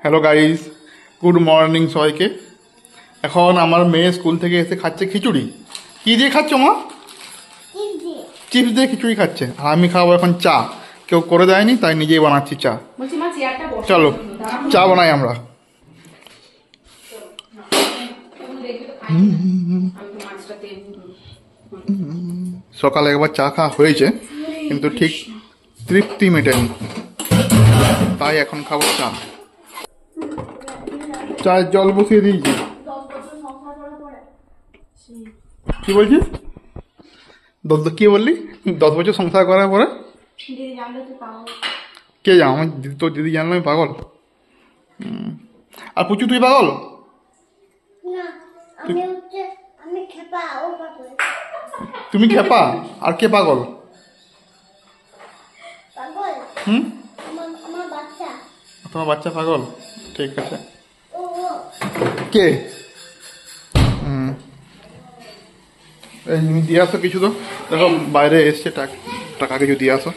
Hello guys, good morning সবাইকে। এখন আমার মেয়ে স্কুল থেকে এসে খাচ্ছে খিচুড়ি। কি দিয়ে খাচ্ছ মা? চিপস দিয়ে খিচুড়ি খাচ্ছে। আর আমি খাবো এখন চা। কেউ করে দেয়নি, তাই নিজেই বানাচ্ছি চা। চলো চা বানাই আমরা। সকালে একবার চা খাওয়া হয়েছে, কিন্তু ঠিক তৃপ্তি মেটেনি, তাই এখন খাবো চা। চায়ের জল বসিয়ে দিয়েছি। কি বলছিস? কি বললি? 10 বছর সংসার করার পরে কে জানো? আমার তোর দিদি জানলো আমি পাগল। আর পুচু তুই পাগল? তুমি খেপা, আর কে পাগল? তোমার বাচ্চা পাগল? ঠিক আছে। কে? তুমি দিয়ে আসো কিছু তো। দেখো বাইরে এসছে, টাকা কিছু দিয়ে আসো।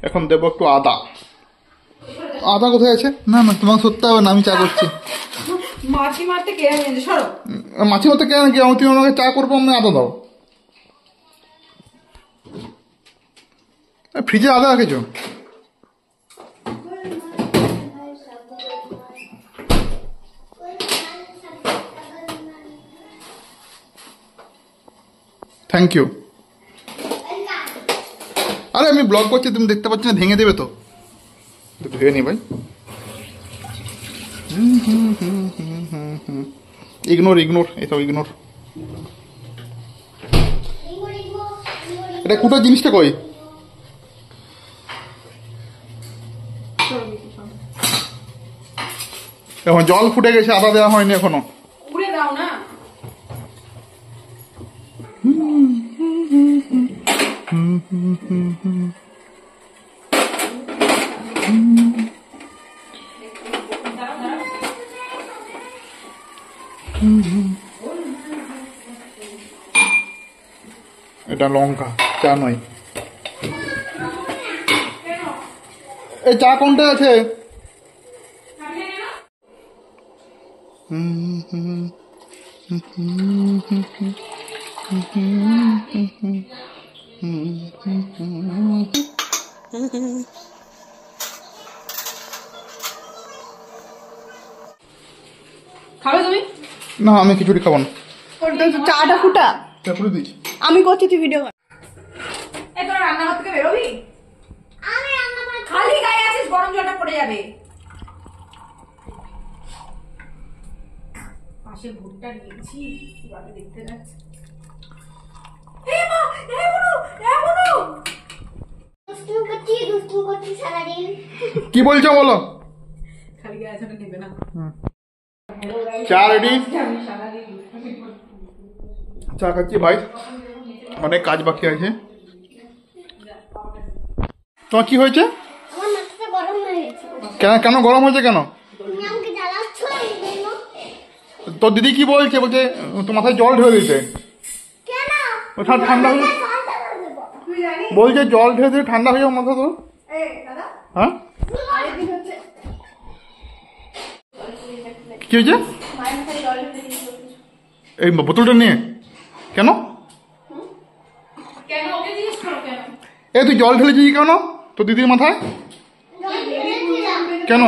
এখন দেবো একটু আদা। আদা কোথায় আছে? না না, তোমাকে সত্যি হবে না, আমি চা করছি। মাছি মারতে কে তুমি আমাকে চা করবো, আমি আদা দাও। ফ্রিজে আদা রেখেছো? Thank you. আরে আমি ব্লগ করছি, তুমি দেখতে পাচ্ছ না? ভেঙে দেবে তো। ভেঙে নি ভাই। ইগনোর এসব ইগনোর। এটা কুটার জিনিসটা কই? এখন জল ফুটে গেছে, আদা দেওয়া হয়নি এখনো। এটা লঙ্কা, চা নয়। এই চা কোনটা আছে? খাবে তুমি? না, আমি খিচুড়ি খাবো না। চাটা ফুটা করে দিচ্ছি। আমি করছি, তুই ভিডিও কর। এই তোরা রান্নাঘর থেকে বেরোবি? আমি রান্নাঘর খালি গায়ে আছিস, গরম জলটা পড়ে যাবে। পাশে ভুট্টা দিয়েছি, বাবা দেখতে যাচ্ছে। এই মা, এই বলো, এই বলো। দুষ্টু করছি সারা দিন। কি বলছো বলো? খালি গায়ে আছে, নেবে না। চা রেডি। চা খাচ্ছি ভাই, অনেক কাজ বাকি আছে। তোমার কি হয়েছে? কেন গরম হয়েছে কেন? তোর দিদি কি বলছে? বলছে তোর মাথায় জল ঢেলে দিতে। ঠান্ডা হয়ে বলছে, জল ঢেলে দিতে ঠান্ডা হয়ে যাবে মাথা তো। হ্যাঁ, কি হয়েছে? এই বোতলটা নিয়ে কেন? এ তুই জল ঢেলেছিস কেন তোর দিদির মাথায়? কেন?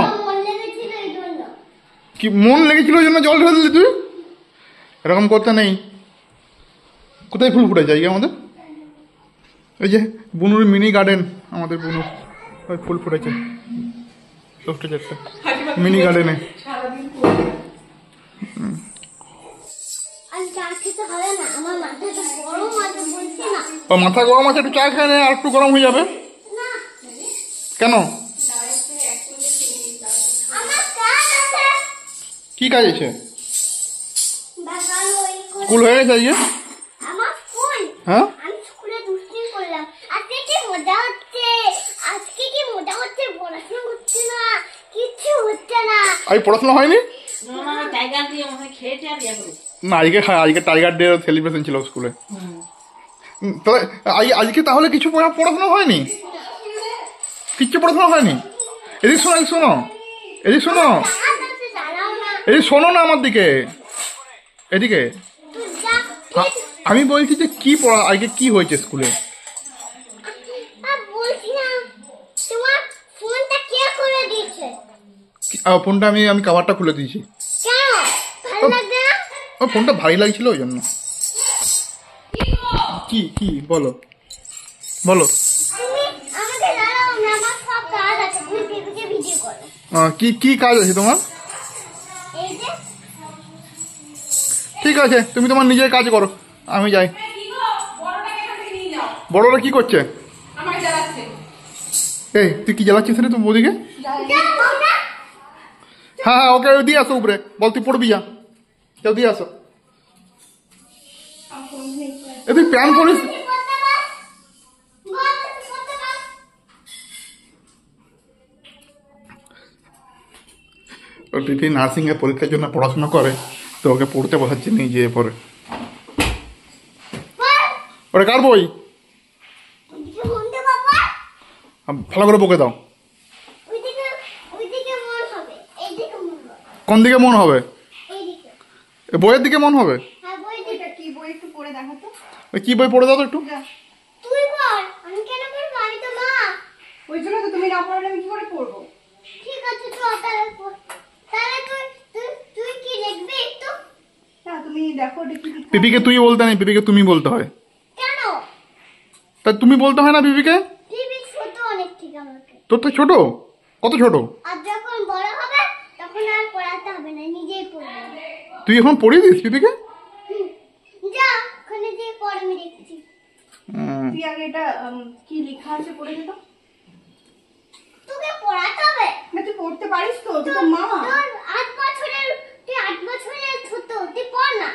কি মন লেগেছিল ওই জন্য জল ঢেলে দিলি তুই? এরকম করতে নেই। কোথায় ফুল ফুটে যায় আমাদের? ওই যে বুনুর মিনি গার্ডেন, আমাদের বুনুর ওই ফুল ফুটেছে মিনি গার্ডেনে। মাথা গরম আছে, একটু চা খেয়ে নে, আর একটু গরম হয়ে যাবে। কেন? কি কাজ আছে? স্কুল হয়ে গেছে আজকে? হ্যাঁ, আজ পড়াশোনা হয়নি? না, আজকে টাইগার ডে সেলিব্রেশন ছিল স্কুলে। তাহলে আজকে তাহলে কিছু পড়াশোনা হয়নি? কিচ্ছু পড়াশোনা হয়নি? এদিক শোনো, এদিক শোনো, এদিক শোনো, এদিক শোনো না আমার দিকে, এদিকে। আমি বলছি যে কি পড়া আজকে কি হয়েছে স্কুলে? ফোনটা আমি কভারটা খুলে দিয়েছি। ফোনটা ভারী লাগছিল ওই জন্য। কি কি বলো বলো। কি কি কাজ আছে তোমার? ঠিক আছে, তুমি তোমার নিজের কাজ করো, আমি যাই। বড়রা কি করছে? এই তুই কি জ্বালাচ্ছিস রে তুমি ওদিকে? হ্যাঁ হ্যাঁ, ওকে দিয়ে আসো উপরে, বল তুই পড়বি, যা কেউ দিয়ে আসো। তুই প্যান্ট পরিস। ও টিটি নার্সিং এর পরীক্ষার জন্য পড়াশোনা করে, তো ওকে পড়তে বসাচ্ছি নিজে পরে। ওরে কার বই? ভালো করে বকে দাও। কোন দিকে মন হবে? বইয়ের দিকে মন হবে? কি বই পড়ে দাও তো একটু। পিপিকে তুই বলতে নেই, পিপিকে তুমি বলতে হয়। তা তুমি বলতে হয় না পিপিকে? তোর তো ছোট, কত ছোট? তুই এখন পড়িয়ে দিস পিপিকে? তুই আগে এটা কি লেখা আছে পড়ে দে তো। তোকে পড়াতে হবে না, তুই পড়তে পারিস তো? তুই তো মা। তুই 8 বছরের ছোট, তুই পড় না।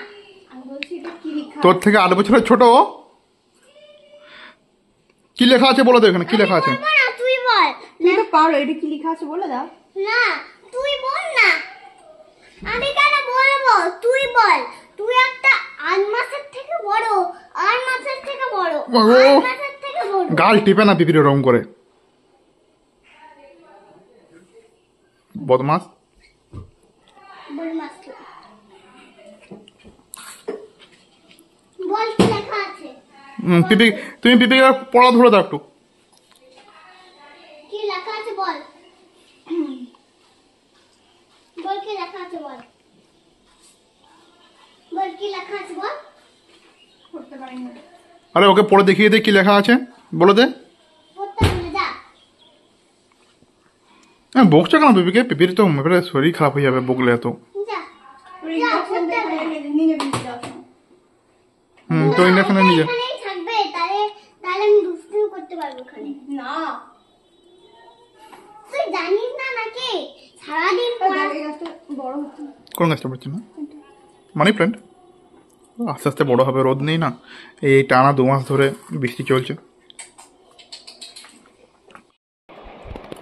আমি বলছি এটা কি লেখা? তোর থেকে 8 বছরের ছোট? কি লেখা আছে বলে দে, এখানে কি লেখা আছে? তুই বল। তুই তো পারো, এটা কি লেখা আছে বলে দাও। না, তুই বল না। আমি কেন বলবো? তুই বল। তুই একটা 8 মাসের থেকে বড়, 8 মাসের থেকে বড়, 8 মাসের থেকে বড়। গাল টিপে না পিপির রং করে, বদমাস। বল কি লেখা আছে? পিপি, তুমি পিপিকে পড়া ধরে দাও একটু। কি লেখা আছে বল। বল কি লেখা আছে বল। বল কি লেখা আছে বল। পড়তে পারি না। আরে ওকে পড়ে দেখিয়ে দে কি লেখা আছে, বলে দে। পড়তে হবে যা। হ্যাঁ, বকছো কেন পিপিকে? পিপির তো এবারে শরীর খারাপ হয়ে যাবে বকলে এত। যা। তো ইন্ডাকশনে নিয়ে যা। এখানেই থাকবে, তাহলে আমি দুষ্টুমি করতে পারবো ওখানে। না, তুই জানিস না নাকি সারাদিন বড় হচ্ছে। কোন গাছটা পড়ছে না? মানি প্ল্যান্ট আস্তে আস্তে বড় হবে, রোদ নেই না, এই টানা 2 মাস ধরে বৃষ্টি চলছে।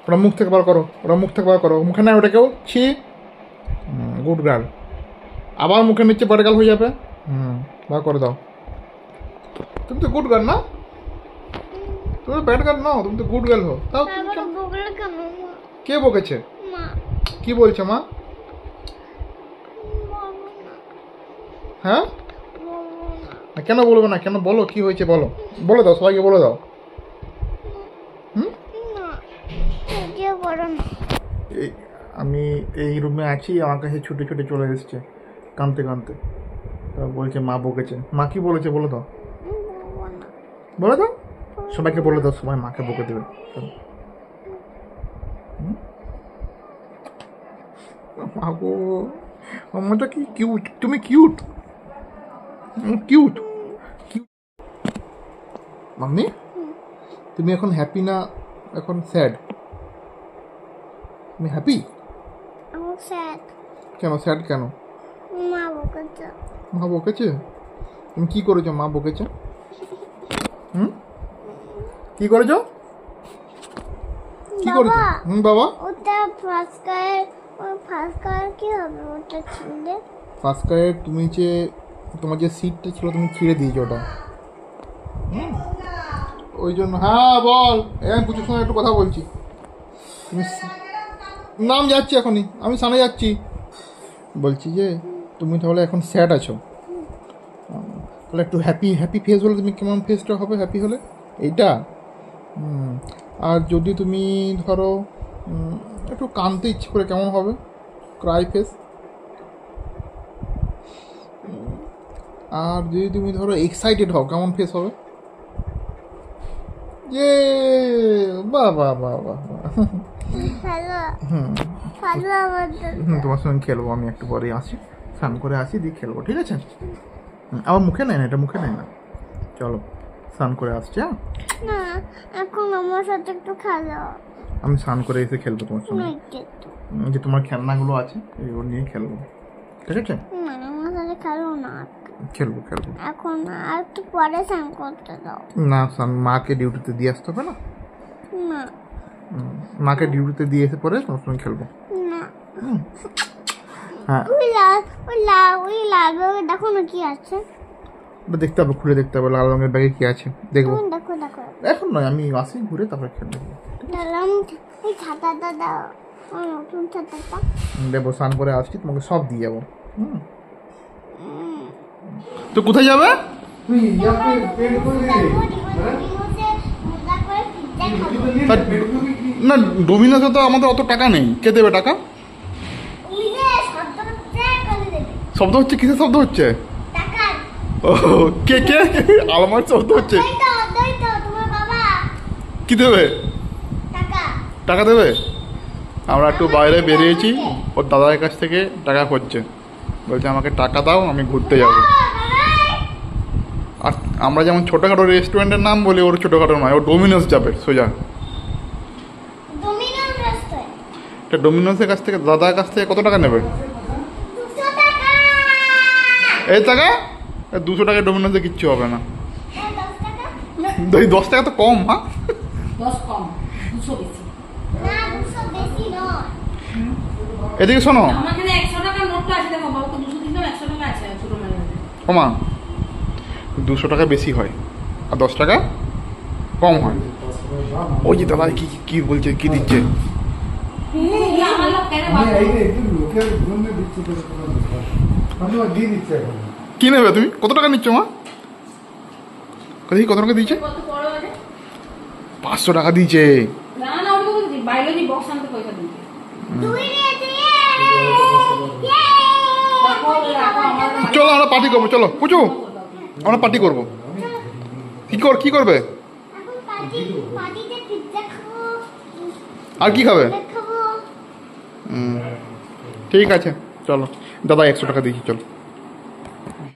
ওরা মুখ থেকে বার করো, ওরা মুখ থেকে বার করো, মুখে না ওটা কেউ ছি। Good girl. আবার মুখে নিচ্ছে ব্যাড গার্ল হয়ে যাবে। বার করে দাও। তুমি তো গুড গার্ল না, তুমি ব্যাড গার্ল নাও, তুমি তো গুড গার্ল হো। তাও বগলে কেন? কে বকেছে? মা। কি বলছে মা? হ্যাঁ, কেন বলবো না? কেন বলো, কি হয়েছে বলো, বলে দাও, সবাইকে বলে দাও। আমি এই রুমে আছি, আমার কাছে ছুটে ছুটে চলে এসছে কাঁদতে কাঁদতে। তা বলছে মা বকেছে। মা কি বলেছে বলে দাও, বলে দাও, সবাইকে বলে দাও, সবাই মাকে বকে দেবে। মা গো, আমারটা কি কিউট, তুমি কিউট, কিউট। মাম্মি, তুমি এখন হ্যাপি না এখন স্যাড? তুমি হ্যাপি? আমি স্যাড। কেন স্যাড কেন? মা বকেছে। মা বকেছে? তুমি কি করেছো মা বকেছে? কি করেছো? কি করেছো? বাবা, ওটা ফার্স্ট কার কি হবে? ওটা ছিঁড়ে ফার্স্ট কারে তুমি যে তোমার যে সিটটা ছিল তুমি ছিঁড়ে দিয়েছো ওটা। ওই জন্য হ্যাঁ বল আমি পুজোর সময় একটু কথা বলছি নাম যাচ্ছি এখনই আমি সামনে যাচ্ছি বলছি যে তুমি তাহলে এখন স্যাড আছো তাহলে একটু হ্যাপি ফেস হলে তুমি কেমন ফেসটা হবে হ্যাপি হলে এইটা আর যদি তুমি ধরো একটু কাঁদতে ইচ্ছে করে কেমন হবে ক্রাই ফেস আর যদি তুমি ধরো এক্সাইটেড হও কেমন ফেস হবে ইয়ে বাহ বাহ বাহ বাহ হ্যালো হ্যালো আমাদের তোমার সঙ্গে খেলবো আমি একটু পরে আসি স্নান করে আসি দিয়ে খেলবো ঠিক আছে আমার মুখে নেয় না এটা মুখে নেয় না চলো স্নান করে আসছি হ্যাঁ না এখন আমার সাথে একটু খেলো আমি স্নান করে এসে খেলবো তোমার সঙ্গে যে তোমার খেলনাগুলো আছে এগুলো নিয়ে খেলবো ঠিক আছে না আমার সাথে খেলো না খেলবো এখন আর একটু পরে স্নান করতে দাও না মাকে ডিউটিতে দিয়ে আসতে হবে না না মাকে ডিউটিতে দিয়ে এসে পরে তোমার সঙ্গে খেলবো না হ্যাঁ ওই লাল ব্যাগে দেখো না কি আছে ওটা দেখতে হবে খুলে দেখতে হবে লাল রঙের ব্যাগে কি আছে দেখবো দেখো এখন নয় আমি আসি ঘুরে তারপরে খেলবো দাঁড়াম ওই ছাতাটা দাও ওই নতুন ছাতাটা দেবো স্নান করে আসছি তোমাকে সব দিয়ে যাবো তো কোথায় যাবে না ডোমিনোসে তো আমাদের অত টাকা নেই কে দেবে টাকা শব্দ হচ্ছে কিসের শব্দ হচ্ছে ও কে কে আলমার শব্দ হচ্ছে কি দেবে টাকা দেবে আমরা একটু বাইরে বেরিয়েছি ওর দাদার কাছ থেকে টাকা খুঁজছে বলছে আমাকে টাকা দাও আমি ঘুরতে যাবো আর আমরা যেমন ছোটোখাটো রেস্টুরেন্টের নাম বলি ওর ছোটোখাটো নয় ও ডোমিনোস যাবে সোজা এটা ডোমিনোসের কাছ থেকে দাদার কাছ থেকে কত টাকা নেবে এই টাকা 200 টাকা ডোমিনোসে কিচ্ছু হবে না 10 টাকা তো কম হ্যাঁ 10 কম 200 বেশি এদিকে শোনো আমার এখানে 100 টাকার নোটটা আছে দেখো বাবুকে 200 দিন 100 টাকা আছে ছোট মানে কমা 200 টাকা বেশি হয় আর 10 টাকা কম হয় ওই যে দাদা কি বলছে কি দিচ্ছে আমার লোক কেন কি নেবে তুমি কত টাকা নিচ্ছ মা কত টাকা দিয়েছে কত বড় আছে 500 টাকা দিয়েছে না না ওটা বলছি বায়োলজি বক্স আনতে পয়সা দিয়েছে চলো আমরা পার্টি করবো চলো পুচু আমরা পার্টি করবো কি করবে আর কি খাবে ঠিক আছে চলো দাদা 100 টাকা দিয়েছি চলো